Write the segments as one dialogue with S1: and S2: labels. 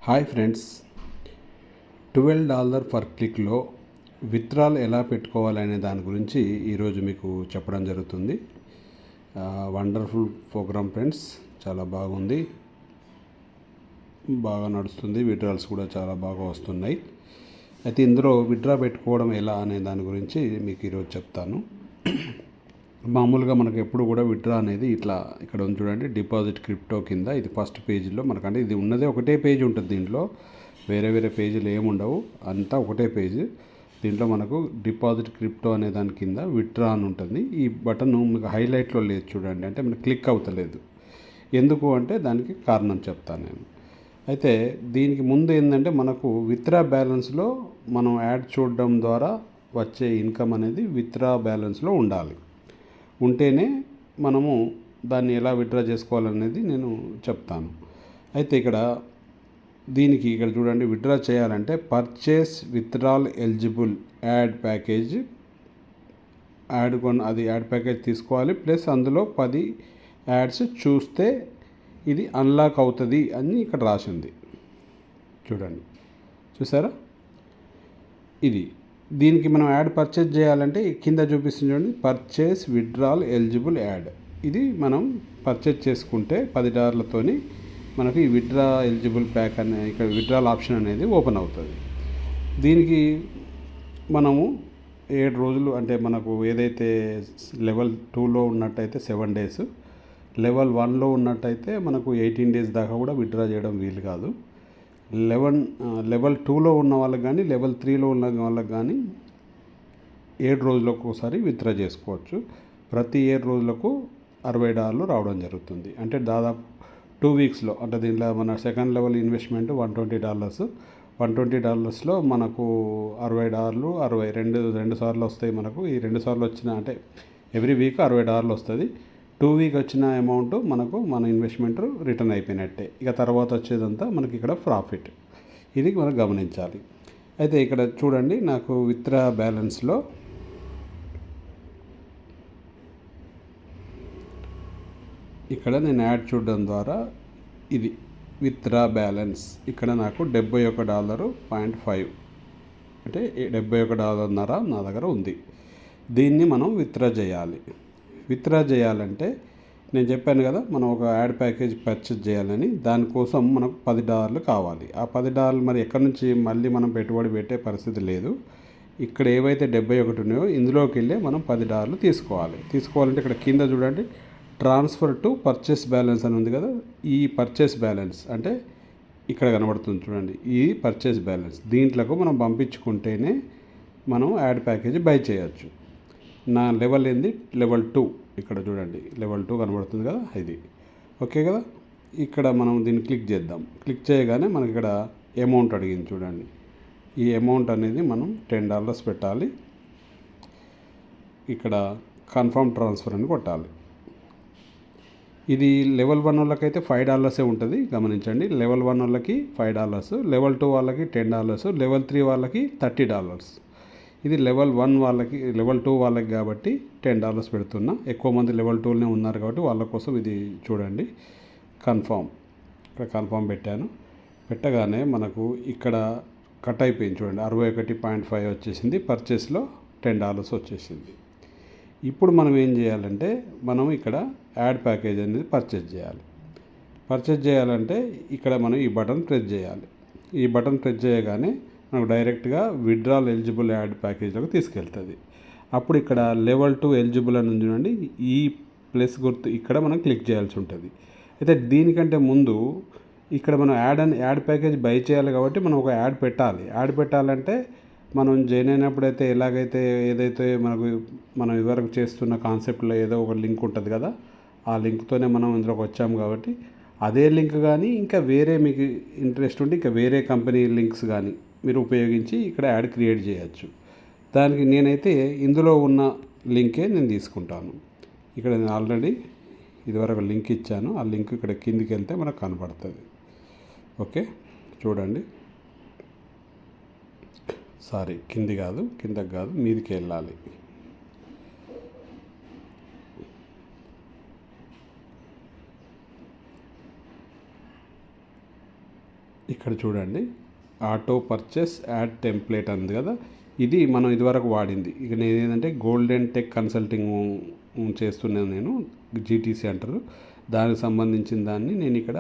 S1: Hi friends, $12 per క్లిక్లో withdrawal ఎలా పెట్టుకోవాలనే దాని గురించి ఈరోజు మీకు చెప్పడం జరుగుతుంది. వండర్ఫుల్ ప్రోగ్రామ్ ఫ్రెండ్స్, చాలా బాగుంది, బాగా నడుస్తుంది. విత్డ్రాల్స్ కూడా చాలా బాగా వస్తున్నాయి. అయితే ఇందులో విత్డ్రా పెట్టుకోవడం ఎలా అనే దాని గురించి మీకు ఈరోజు చెప్తాను. మామూలుగా మనకు ఎప్పుడు కూడా విత్డ్రా అనేది ఇట్లా ఇక్కడ ఉంది చూడండి, డిపాజిట్ క్రిప్టో కింద. ఇది ఫస్ట్ పేజీలో మనకంటే ఇది ఉన్నదే ఒకటే పేజీ ఉంటుంది. దీంట్లో వేరే వేరే పేజీలు ఏముండవు, అంతా ఒకటే పేజీ. దీంట్లో మనకు డిపాజిట్ క్రిప్టో అనే దాని కింద విత్డ్రా అని ఉంటుంది. ఈ బటన్ మీకు హైలైట్లో లేదు చూడండి, అంటే మనకు క్లిక్ అవుతలేదు. ఎందుకు అంటే దానికి కారణం చెప్తాను నేను. అయితే దీనికి ముందు ఏంటంటే మనకు విత్డ్రా బ్యాలెన్స్లో మనం యాడ్ చూడడం ద్వారా వచ్చే ఇన్కమ్ అనేది విత్డ్రా బ్యాలెన్స్లో ఉండాలి. ఉంటేనే మనము దాన్ని ఎలా విత్డ్రా చేసుకోవాలనేది నేను చెప్తాను. అయితే దీనికి ఇక్కడ చూడండి, విత్డ్రా చేయాలంటే purchase withdrawal eligible add package add package తీసుకోవాలి. ప్లస్ అందులో 10 యాడ్స్ చూస్తే ఇది అన్లాక్ అవుతుంది అని ఇక్కడ రాసింది చూడండి, చూసారా? దీనికి మనం యాడ్ పర్చేజ్ చేయాలంటే కింద చూపిస్తుంది చూడండి, పర్చేస్ విత్డ్రాల్ ఎలిజిబుల్ యాడ్. ఇది మనం పర్చేజ్ చేసుకుంటే $10 మనకు ఈ విత్డ్రా ఎలిజిబుల్ ప్యాక్ అనే ఇక్కడ విత్డ్రాల్ ఆప్షన్ అనేది ఓపెన్ అవుతుంది. దీనికి మనము 7 రోజులు, అంటే మనకు ఏదైతే లెవెల్ 2లో ఉన్నట్టయితే 7 days, లెవెల్ 1లో ఉన్నట్టయితే మనకు 18 days దాకా కూడా విత్డ్రా చేయడం వీలు కాదు. లెవెల్ 2లో ఉన్న వాళ్ళకి కానీ లెవెల్ 3లో ఉన్న వాళ్ళకి కానీ 7 రోజులకు ఒకసారి విత్డ్రా చేసుకోవచ్చు. ప్రతి 7 రోజులకు $60 రావడం జరుగుతుంది. అంటే దాదాపు 2 weeksలో, అంటే దీంట్లో మన సెకండ్ లెవెల్ ఇన్వెస్ట్మెంట్ $120. $120లో మనకు $60 రెండు సార్లు వస్తాయి. మనకు ఈ 2 సార్లు వచ్చిన, అంటే ఎవ్రీ వీక్ $60 వస్తుంది. 2 week వచ్చిన అమౌంట్ మనకు మన ఇన్వెస్ట్మెంట్ రిటర్న్ అయిపోయినట్టే. ఇక తర్వాత వచ్చేదంతా మనకి ఇక్కడ ప్రాఫిట్. ఇది మనం గమనించాలి. అయితే ఇక్కడ చూడండి, నాకు విత్డ్రా బ్యాలెన్స్లో ఇక్కడ నేను యాడ్ చూడడం ద్వారా ఇది విత్డ్రా బ్యాలెన్స్ ఇక్కడ నాకు $71.5, అంటే $71.5 నా దగ్గర ఉంది. దీన్ని మనం విత్డ్రా చేయాలి. విత్డ్రా చేయాలంటే నేను చెప్పాను కదా, మనం ఒక యాడ్ ప్యాకేజ్ పర్చేజ్ చేయాలని. దానికోసం మనకు $10 కావాలి. ఆ $10 మరి ఎక్కడి నుంచి మళ్ళీ మనం పెట్టుబడి పెట్టే పరిస్థితి లేదు. ఇక్కడ ఏవైతే 71 ఉన్నాయో ఇందులోకి వెళ్ళి మనం $10 తీసుకోవాలంటే ఇక్కడ కింద చూడండి, ట్రాన్స్ఫర్ టు పర్చేస్ బ్యాలెన్స్ అని ఉంది కదా. ఈ పర్చేస్ బ్యాలెన్స్ అంటే ఇక్కడ కనబడుతుంది చూడండి, ఈ పర్చేస్ బ్యాలెన్స్ దీంట్లోకి మనం పంపించుకుంటేనే మనం యాడ్ ప్యాకేజ్ బై చేయొచ్చు. నా లెవెల్ ఏంది, లెవెల్ 2. ఇక్కడ చూడండి, లెవెల్ 2 కనబడుతుంది కదా, ఇది ఓకే కదా. ఇక్కడ మనం దీన్ని క్లిక్ చేద్దాం. క్లిక్ చేయగానే మనకి ఇక్కడ అమౌంట్ అడిగింది చూడండి. ఈ అమౌంట్ అనేది మనం $10 పెట్టాలి. ఇక్కడ కన్ఫర్మ్ ట్రాన్స్ఫర్ అని కొట్టాలి. ఇది లెవెల్ 1 వాళ్ళకైతే $5 ఉంటుంది, గమనించండి. లెవెల్ 1 వాళ్ళకి $5, లెవెల్ 2 వాళ్ళకి $10, లెవెల్ 3 వాళ్ళకి $30. ఇది లెవెల్ 1 వాళ్ళకి, లెవెల్ 2 వాళ్ళకి కాబట్టి $10 పెడుతున్నా. ఎక్కువ మంది లెవెల్ 2లోనే ఉన్నారు కాబట్టి వాళ్ళ కోసం ఇది చూడండి. కన్ఫామ్, ఇక్కడ కన్ఫామ్ పెట్టగానే మనకు ఇక్కడ కట్ అయిపోయింది చూడండి, 61.5 వచ్చేసింది. పర్చేస్లో $10 వచ్చేసింది. ఇప్పుడు మనం ఏం చేయాలంటే మనం ఇక్కడ యాడ్ ప్యాకేజ్ అనేది పర్చేజ్ చేయాలంటే ఇక్కడ మనం ఈ బటన్ ప్రెస్ చేయాలి. ఈ బటన్ ప్రెస్ చేయగానే మనకు డైరెక్ట్గా విత్డ్రాల్ ఎలిజిబుల్ యాడ్ ప్యాకేజ్లోకి తీసుకెళ్తుంది. అప్పుడు ఇక్కడ లెవెల్ 2 ఎలిజిబుల్ అని చూడండి, ఈ ప్లస్ గుర్తు ఇక్కడ మనం క్లిక్ చేయాల్సి ఉంటుంది. అయితే దీనికంటే ముందు ఇక్కడ మనం యాడ్ ప్యాకేజ్ బై చేయాలి కాబట్టి మనం ఒక యాడ్ పెట్టాలంటే మనం జాయిన్ అయినప్పుడైతే ఏదైతే మనం ఇదివరకు చేస్తున్న కాన్సెప్ట్లో ఏదో ఒక లింక్ ఉంటుంది కదా, ఆ లింక్తోనే మనం ఇందులోకి వచ్చాము కాబట్టి అదే లింక్ కానీ ఇంకా వేరే మీకు ఇంట్రెస్ట్ ఉంటే ఇంకా వేరే కంపెనీ లింక్స్ కానీ మీరు ఉపయోగించి ఇక్కడ యాడ్ క్రియేట్ చేయొచ్చు. దానికి నేనైతే ఇందులో ఉన్న లింకే నేను తీసుకుంటాను. ఇక్కడ నేను ఆల్రెడీ ఇదివరకు లింక్ ఇచ్చాను. ఆ లింక్ ఇక్కడ కిందికి వెళ్తే మనకు కనపడుతుంది. ఓకే, చూడండి. కిందికి కాదు, మీదికి వెళ్ళాలి. ఇక్కడ చూడండి ఆటో పర్చేస్ యాడ్ టెంప్లేట్ అంది కదా, ఇది మనం ఇదివరకు వాడింది. ఇక నేను ఏంటంటే గోల్డెన్ టెక్ కన్సల్టింగ్ చేస్తున్నాను, నేను జీటీసీ అంటారు, దానికి సంబంధించిన దాన్ని నేను ఇక్కడ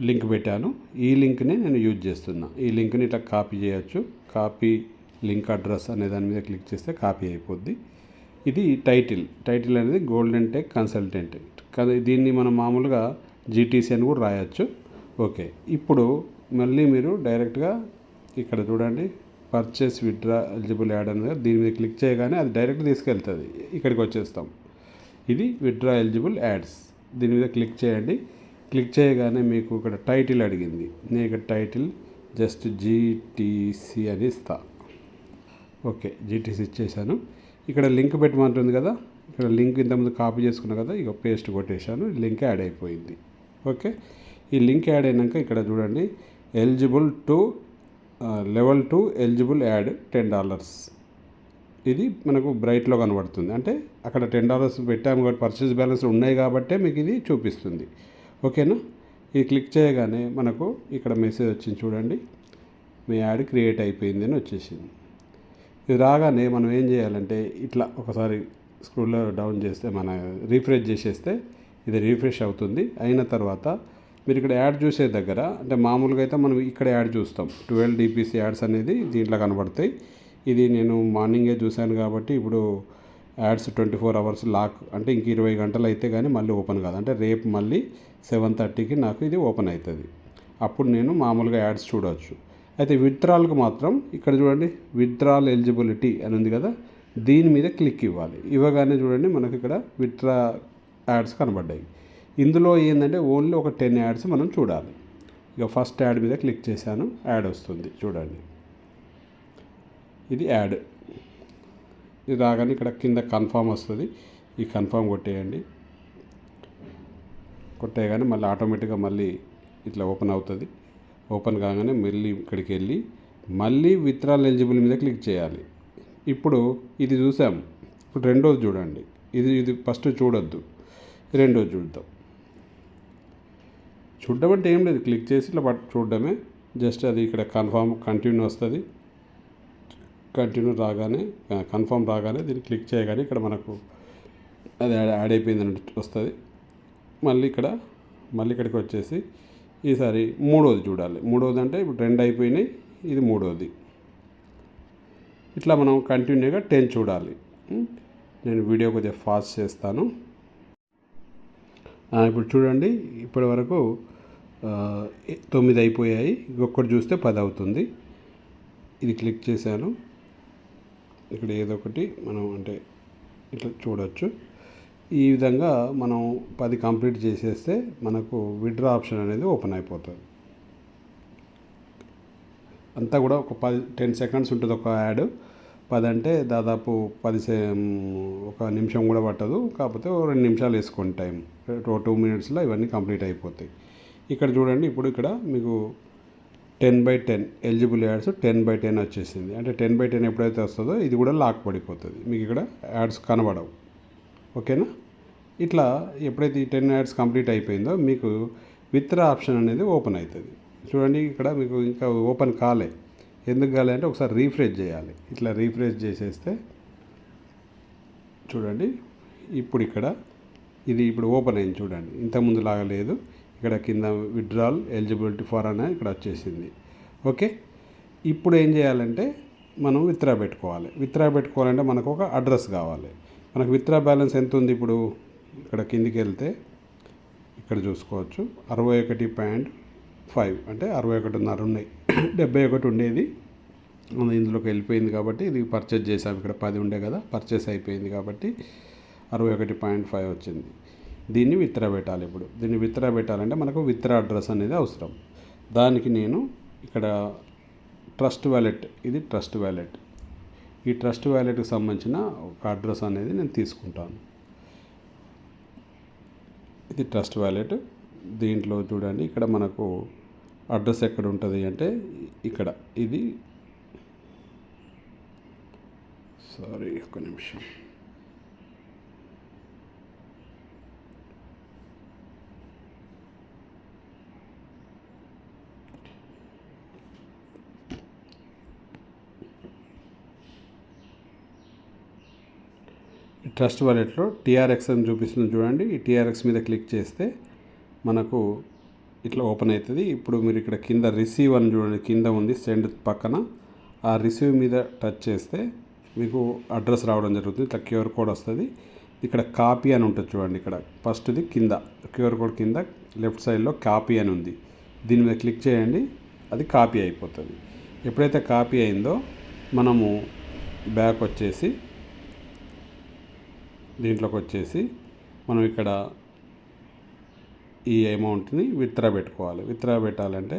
S1: లింక్ పెట్టాను. ఈ లింక్ని నేను యూజ్ చేస్తున్నా. ఈ లింక్ని ఇట్లా కాపీ చేయొచ్చు. కాపీ లింక్ అడ్రస్ అనే దాని మీద క్లిక్ చేస్తే కాపీ అయిపోద్ది. ఇది టైటిల్ అనేది గోల్డెన్ టెక్ కన్సల్టెంట్ కదా. దీన్ని మనం మామూలుగా జీటీసీ అని కూడా రాయొచ్చు. ఓకే, ఇప్పుడు మళ్ళీ మీరు డైరెక్ట్గా ఇక్కడ చూడండి పర్చేస్ విత్డ్రా ఎలిజిబుల్ యాడ్ అనేది, దీని మీద క్లిక్ చేయగానే అది డైరెక్ట్ తీసుకెళ్తుంది, ఇక్కడికి వచ్చేస్తాం. ఇది విత్డ్రా ఎలిజిబుల్ యాడ్స్, దీని మీద క్లిక్ చేయండి. క్లిక్ చేయగానే మీకు ఇక్కడ టైటిల్ అడిగింది. నేను ఇక్కడ టైటిల్ జస్ట్ జీటీసీ అని ఇస్తా. ఓకే, జీటీసీ ఇచ్చేసాను. ఇక్కడ లింక్ పెట్టమంటుంది కదా, ఇక్కడ లింక్ ఇంతకుముందు కాపీ చేసుకున్నా కదా, ఇక పేస్ట్ కొట్టేశాను, లింక్ యాడ్ అయిపోయింది. ఓకే, ఈ లింక్ యాడ్ అయినాక ఇక్కడ చూడండి eligible to level 2 eligible add $10. ఇది మనకు బ్రైట్లో కనబడుతుంది. అంటే అక్కడ $10 పెట్టాము కాబట్టి పర్చేస్ బ్యాలెన్స్ ఉన్నాయి కాబట్టే మీకు ఇది చూపిస్తుంది. ఓకేనా, ఇది క్లిక్ చేయగానే మనకు ఇక్కడ మెసేజ్ వచ్చింది చూడండి, మీ యాడ్ క్రియేట్ అయిపోయింది అని వచ్చేసింది. ఇది రాగానే మనం ఏం చేయాలంటే ఇట్లా ఒకసారి స్క్రోల్ డౌన్ చేస్తే, మన రీఫ్రెష్ చేసేస్తే ఇది రీఫ్రెష్ అవుతుంది. అయిన తర్వాత మీరు ఇక్కడ యాడ్ చూసే దగ్గర, అంటే మామూలుగా అయితే మనం ఇక్కడ యాడ్ చూస్తాం, 12 DPC యాడ్స్ అనేది దీంట్లో కనబడతాయి. ఇది నేను మార్నింగే చూశాను కాబట్టి ఇప్పుడు యాడ్స్ 24 అవర్స్ లాక్, అంటే ఇంక 20 గంటలు అయితే కానీ మళ్ళీ ఓపెన్ కాదు. అంటే రేపు మళ్ళీ 7:30కి నాకు ఇది ఓపెన్ అవుతుంది. అప్పుడు నేను మామూలుగా యాడ్స్ చూడవచ్చు. అయితే విత్డ్రాల్కి మాత్రం ఇక్కడ చూడండి విత్డ్రాల్ ఎలిజిబిలిటీ అని ఉంది కదా, దీని మీద క్లిక్ ఇవ్వాలి. ఇవ్వగానే చూడండి మనకి ఇక్కడ విత్డ్రా యాడ్స్ కనబడ్డాయి. ఇందులో ఏంటంటే ఓన్లీ ఒక 10 యాడ్స్ మనం చూడాలి. ఇక ఫస్ట్ యాడ్ మీద క్లిక్ చేశాను, యాడ్ వస్తుంది చూడండి, ఇది యాడ్. ఇది రాగానే ఇక్కడ కింద కన్ఫర్మ్ వస్తుంది, ఈ కన్ఫర్మ్ కొట్టేయండి. కొట్టేయగానే మళ్ళీ ఆటోమేటిక్గా మళ్ళీ ఇట్లా ఓపెన్ అవుతుంది. ఓపెన్ కాగానే మళ్ళీ ఇక్కడికి వెళ్ళి మళ్ళీ విత్డ్రాల్ ఎలిజిబుల్ మీద క్లిక్ చేయాలి. ఇప్పుడు ఇది చూసాము, ఇప్పుడు రెండోది చూడండి. ఇది ఫస్ట్ చూడొద్దు, రెండోది చూద్దాం. చూడడం అంటే ఏం లేదు, క్లిక్ చేసి ఇట్లా చూడడమే. జస్ట్ అది ఇక్కడ కంటిన్యూ వస్తుంది. కంటిన్యూ రాగానే కన్ఫర్మ్ రాగానే దీన్ని క్లిక్ చేయగానే ఇక్కడ మనకు అది యాడ్ అయిపోయిందని వస్తుంది. మళ్ళీ ఇక్కడికి వచ్చేసి ఈసారి మూడోది చూడాలి. మూడోది అంటే ఇప్పుడు 2 అయిపోయినాయి, ఇది మూడోది. ఇట్లా మనం కంటిన్యూగా 10 చూడాలి. నేను వీడియో కొద్దిగా ఫాస్ట్ చేస్తాను. ఇప్పుడు చూడండి, ఇప్పటి వరకు 9 అయిపోయాయి. ఇంకొకటి చూస్తే 10 అవుతుంది. ఇది క్లిక్ చేశాను. ఇక్కడ ఏదో ఒకటి మనం అంటే ఇట్లా చూడవచ్చు. ఈ విధంగా మనం 10 కంప్లీట్ చేసేస్తే మనకు విత్డ్రా ఆప్షన్ అనేది ఓపెన్ అయిపోతుంది. అంతా కూడా ఒక 10 సెకండ్స్ ఉంటుంది ఒక యాడ్. 10 అంటే దాదాపు 1 నిమిషం కూడా పట్టదు. కాకపోతే 2 నిమిషాలు వేసుకోండి టైం. 2 మినిట్స్లో ఇవన్నీ కంప్లీట్ అయిపోతాయి. ఇక్కడ చూడండి, ఇప్పుడు ఇక్కడ మీకు 10/10 ఎలిజిబుల్ యాడ్స్ 10/10 వచ్చేసింది. అంటే 10/10 ఎప్పుడైతే వస్తుందో ఇది కూడా లాక్ పడిపోతుంది, మీకు ఇక్కడ యాడ్స్ కనబడవు. ఓకేనా, ఇట్లా ఎప్పుడైతే ఈ 10 యాడ్స్ కంప్లీట్ అయిపోయిందో మీకు విత్డ్రా ఆప్షన్ అనేది ఓపెన్ అవుతుంది. చూడండి, ఇక్కడ మీకు ఇంకా ఓపెన్ కాలే. ఎందుకు కాలే అంటే ఒకసారి రీఫ్రెష్ చేయాలి. ఇట్లా రీఫ్రెష్ చేసేస్తే చూడండి, ఇప్పుడు ఇక్కడ ఇది ఇప్పుడు ఓపెన్ అయింది చూడండి. ఇంతకుముందు లాగా లేదు. ఇక్కడ కింద విత్డ్రాల్ ఎలిజిబిలిటీ ఫర్ అని ఇక్కడ వచ్చేసింది. ఓకే, ఇప్పుడు ఏం చేయాలంటే మనం విత్డ్రా పెట్టుకోవాలి. విత్డ్రా పెట్టుకోవాలంటే మనకు ఒక అడ్రస్ కావాలి. మనకు విత్డ్రా బ్యాలెన్స్ ఎంత ఉంది ఇప్పుడు ఇక్కడ కిందికి వెళ్తే ఇక్కడ చూసుకోవచ్చు 61.5 అంటే 61.5 ఉన్నాయి. 71 ఉండేది ఇందులోకి వెళ్ళిపోయింది కాబట్టి ఇది పర్చేజ్ చేసాం. ఇక్కడ 10 ఉండే కదా, పర్చేస్ అయిపోయింది కాబట్టి 61.5 వచ్చింది. దీన్ని విత్డ్రా పెట్టాలి. ఇప్పుడు దీన్ని విత్డ్రా పెట్టాలంటే మనకు విత్డ్రా అడ్రస్ అనేది అవసరం. దానికి నేను ఇక్కడ ట్రస్ట్ వ్యాలెట్, ఇది ట్రస్ట్ వ్యాలెట్. ఈ ట్రస్ట్ వ్యాలెట్కి సంబంధించిన ఒక అడ్రస్ అనేది నేను తీసుకుంటాను. ఇది ట్రస్ట్ వ్యాలెట్. దీంట్లో చూడండి, ఇక్కడ మనకు అడ్రస్ ఎక్కడ ఉంటుంది అంటే ఇక్కడ ఇది, సారీ ఒక్క నిమిషం, ట్రస్ట్ వాలెట్లో టీఆర్ఎక్స్ అని చూపిస్తుంది చూడండి. ఈ టీఆర్ఎక్స్ మీద క్లిక్ చేస్తే మనకు ఇట్లా ఓపెన్ అవుతుంది. ఇప్పుడు మీరు ఇక్కడ కింద రిసీవ్ అని చూడండి, కింద ఉంది సెండ్ పక్కన. ఆ రిసీవ్ మీద టచ్ చేస్తే మీకు అడ్రస్ రావడం జరుగుతుంది. ఇట్లా క్యూఆర్ కోడ్ వస్తుంది. ఇక్కడ కాపీ అని ఉంటుంది చూడండి. ఇక్కడ ఫస్ట్ది కింద క్యూఆర్ కోడ్ కింద లెఫ్ట్ సైడ్లో కాపీ అని ఉంది. దీని మీద క్లిక్ చేయండి, అది కాపీ అయిపోతుంది. ఎప్పుడైతే కాపీ అయిందో మనము బ్యాక్ వచ్చేసి దీంట్లోకి వచ్చేసి మనం ఇక్కడ ఈ అమౌంట్ని విత్డ్రా పెట్టుకోవాలి. విత్డ్రా పెట్టాలంటే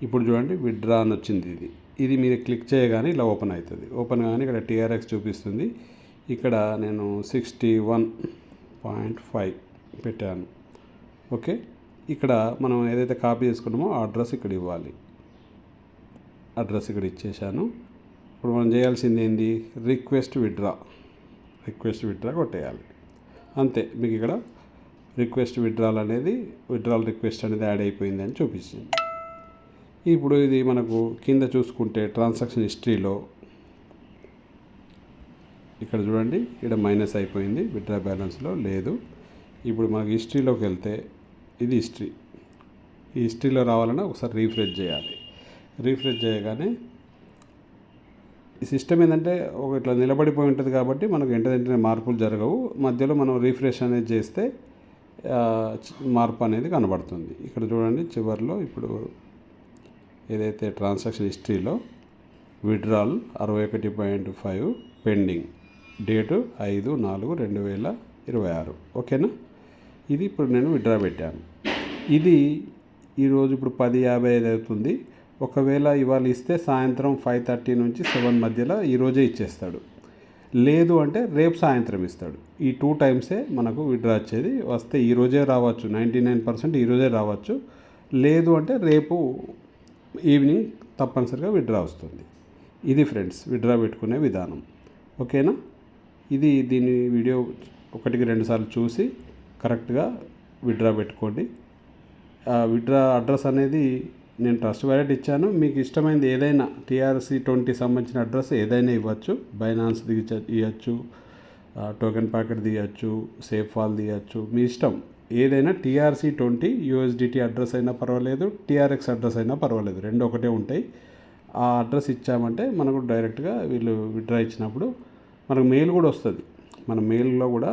S1: ఇప్పుడు చూడండి విత్డ్రా అని వచ్చింది. ఇది మీద క్లిక్ చేయగానే ఇలా ఓపెన్ అవుతుంది. ఓపెన్ కానీ ఇక్కడ టీఆర్ఎక్స్ చూపిస్తుంది. ఇక్కడ నేను 61.5 పెట్టాను. ఓకే, ఇక్కడ మనం ఏదైతే కాపీ చేసుకున్నామో ఆ అడ్రస్ ఇక్కడ ఇవ్వాలి. అడ్రస్ ఇక్కడ ఇచ్చేసాను. ఇప్పుడు మనం చేయాల్సింది ఏంది, రిక్వెస్ట్ విత్డ్రా కొట్టేయాలి. అంతే, మీకు ఇక్కడ విత్డ్రాల్ రిక్వెస్ట్ అనేది యాడ్ అయిపోయింది అని చూపిస్తుంది. ఇప్పుడు ఇది మనకు కింద చూసుకుంటే ట్రాన్సాక్షన్ హిస్టరీలో ఇక్కడ చూడండి, ఇక్కడ మైనస్ అయిపోయింది, విత్డ్రా బ్యాలెన్స్లో లేదు. ఇప్పుడు మనకు హిస్టరీలోకి వెళ్తే ఇది హిస్టరీ. ఈ హిస్టరీలో రావాలన్నా ఒకసారి రీఫ్రెష్ చేయాలి. రీఫ్రెష్ చేయగానే ఈ సిస్టమ్ ఏంటంటే ఒక ఇట్లా నిలబడిపోయి ఉంటుంది కాబట్టి మనకు వెంటనే మార్పులు జరగవు. మధ్యలో మనం రీఫ్రెష్ అనేది చేస్తే మార్పు అనేది కనబడుతుంది. ఇక్కడ చూడండి చివరిలో ఇప్పుడు ఏదైతే ట్రాన్సాక్షన్ హిస్టరీలో విత్డ్రాల్ 61.5 పెండింగ్, డేటు 5/4/2026. ఓకేనా, ఇది ఇప్పుడు నేను విత్డ్రా పెట్టాను. ఇది ఈరోజు ఇప్పుడు 10:55 అవుతుంది. ఒకవేళ ఇవాళ ఇస్తే సాయంత్రం 5:30 నుంచి 7 మధ్యలో ఈరోజే ఇచ్చేస్తాడు. లేదు అంటే రేపు సాయంత్రం ఇస్తాడు. ఈ 2 టైమ్సే మనకు విత్డ్రా వచ్చేది. వస్తే ఈరోజే రావచ్చు, 99% ఈరోజే రావచ్చు. లేదు అంటే రేపు ఈవినింగ్ తప్పనిసరిగా విత్డ్రా వస్తుంది. ఇది ఫ్రెండ్స్ విత్డ్రా పెట్టుకునే విధానం. ఓకేనా, దీని వీడియో 1-2 సార్లు చూసి కరెక్ట్గా విత్డ్రా పెట్టుకోండి. విత్డ్రా అడ్రస్ అనేది నేను ట్రస్ట్ వాలెట్ ఇచ్చాను. మీకు ఇష్టమైనది ఏదైనా TRC20 సంబంధించిన అడ్రస్ ఏదైనా ఇవ్వచ్చు. బైనాన్స్ ఇవ్వచ్చు, టోకెన్ ప్యాకెట్ తీయచ్చు, సేఫ్ ఫాల్ తీయచ్చు, మీ ఇష్టం. ఏదైనా TRC20 USDT అడ్రస్ అయినా పర్వాలేదు, TRX అడ్రస్ అయినా పర్వాలేదు, రెండు ఒకటే ఉంటాయి. ఆ అడ్రస్ ఇచ్చామంటే మనకు డైరెక్ట్గా వీళ్ళు విత్డ్రా ఇచ్చినప్పుడు మనకు మెయిల్ కూడా వస్తుంది. మన మెయిల్లో కూడా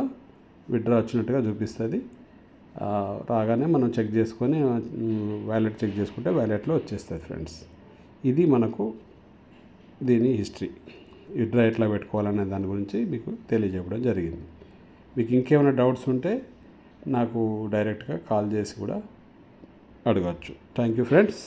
S1: విత్డ్రా వచ్చినట్టుగా చూపిస్తుంది. రాగానే మనం చెక్ చేసుకొని వ్యాలెట్ చెక్ చేసుకుంటే వ్యాలెట్లో వచ్చేస్తుంది ఫ్రెండ్స్. ఇది మనకు దీని హిస్టరీ. విత్డ్రా ఎట్లా పెట్టుకోవాలనే దాని గురించి మీకు తెలియజేయడం జరిగింది. మీకు ఇంకేమైనా డౌట్స్ ఉంటే నాకు డైరెక్ట్గా కాల్ చేసి కూడా అడగచ్చు. Thank you friends.